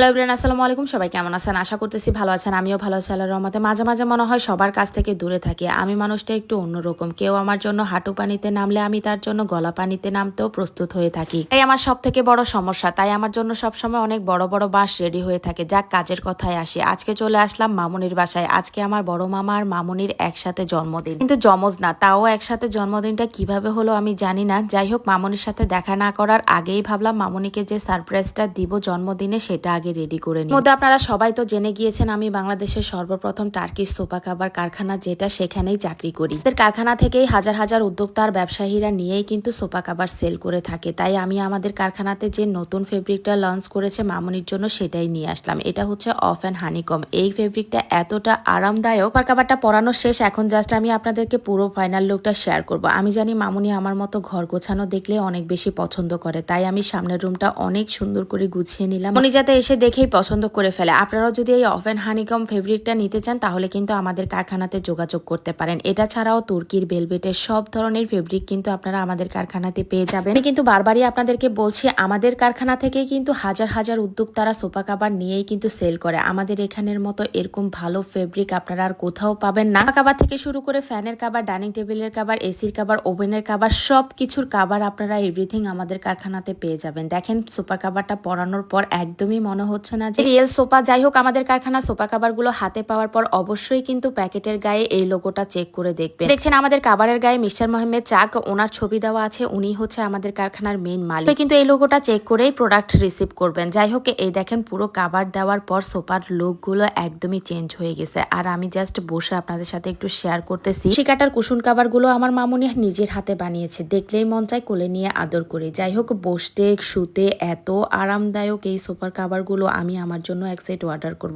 Hello everyone, আসসালামু আলাইকুম। সবাই কেমন আছেন? আশা করতেছি ভালো আছেন। আমিও ভালো আছি আল্লাহর রহমতে। মাঝে মাঝে মনে হয় সবার কাছ থেকে দূরে থাকি। আমি মানুষটা একটু অন্যরকম। কেউ আমার জন্য হাঁটু পানিতে নামলে আমি তার জন্য গলা পানিতে নামতেও প্রস্তুত হয়ে থাকি। এই আমার সব থেকে বড় সমস্যা। তাই আমার জন্য সবসময় অনেক বড় বড় বাস রেডি হয়ে থাকে। যাক, কাজের কথায় আসি। আজকে চলে আসলাম মামুনির বাসায়। আজকে আমার বড় মামা আর মামুনির একসাথে জন্মদিন, কিন্তু জমজ না, তাও একসাথে জন্মদিনটা কিভাবে হলো আমি জানি না। যাই হোক, মামুনির সাথে দেখা না করার আগেই ভাবলাম মামুনিকে যে সারপ্রাইজটা দিব জন্মদিনে সেটা আগে রেডি করে নিই। আপনারা সবাই তো জেনে গিয়েছেন আমি বাংলাদেশের সর্বপ্রথম টার্কিশ সোফা কাভার কারখানা, যেটা সেখানেই চাকরি করি। এদের কারখানা থেকেই হাজার হাজার উদ্যোক্তা আর ব্যবসায়ীরা নিয়েই কিন্তু সোফা কাভার সেল করে থাকে। তাই আমি আমাদের কারখানাতে যে নতুন ফেব্রিকটা লঞ্চ করেছে মামুনির জন্য সেটাই নিয়ে আসলাম। এটা হচ্ছে অফ অ্যান্ড হানিকম। এই ফেব্রিকটা এতটা আরামদায়ক। সোফা কাভারটা পরানো শেষ, এখন জাস্ট আমি আপনাদেরকে পুরো ফাইনাল লুকটা শেয়ার করব। আমি জানি মামুনি আমার মতো ঘর গোছানো দেখলে অনেক বেশি পছন্দ করে, তাই আমি সামনের রুমটা অনেক সুন্দর করে গুছিয়ে নিলাম। উনি যাতে এসে দেখেই পছন্দ করে ফেলে। আপনারাও যদি এই অফ অ্যান্ড হানিকম ফেব্রিকটা নিতে চান তাহলে কিন্তু আমাদের কারখানাতে যোগাযোগ করতে পারেন। এটা ছাড়াও তুর্কির ভেলভেটের সব ধরনের ফেব্রিক কিন্তু আপনারা আমাদের কারখানাতে পেয়ে যাবেন। আমি কিন্তু বারবারই আপনাদেরকে বলছি, আমাদের কারখানা থেকেই কিন্তু হাজার হাজার উদ্যোক্তারা সোফা কাভার নিয়েই কিন্তু সেল করে। আমাদের এখানের মতো এরকম ভালো ফেব্রিক আপনারা আর কোথাও পাবেন না। সোফা কাভার থেকে শুরু করে ফ্যানের কাভার, ডাইনিং টেবিলের কাভার, এসির কাভার, ওভেনের কাভার, সব কিছুর কাভার আপনারা এভরিথিং আমাদের কারখানাতে পেয়ে যাবেন। দেখেন, সোফা কাভারটা পরানোর পর একদমই মনে হচ্ছে না যে রিয়েল সোফা। যাই হোক, আমাদের কারখানা সোফা কাভার গুলো হাতে পাওয়ার পর অবশ্যই কিন্তু প্যাকেটের গায়ে এই লোগোটা চেক করে দেখবেন। দেখছেন আমাদের কাভারের গায়ে মিস্টার মোহাম্মদ চাক, ওনার ছবি দেওয়া আছে। উনি হচ্ছে আমাদের কারখানার মেইন মালিক, কিন্তু এই লোগোটা চেক করেই প্রোডাক্ট রিসিভ করবেন। যাই হোক, এই দেখেন পুরো কাভার দেওয়ার পর সোফার লুক গুলো একদমই চেঞ্জ হয়ে গেছে। আর আমি জাস্ট বসে আপনাদের সাথে একটু শেয়ার করতেছি। শিকাটার কুশন কাভার গুলো আমার মামুনি নিজের হাতে বানিয়েছে, দেখলেই মন চায় কোলে নিয়ে আদর করে। যাই হোক, বসতে শুতে এত আরামদায়ক এই সোফার কাভার গুলো, আমি আমার জন্য এক সেট অর্ডার করব।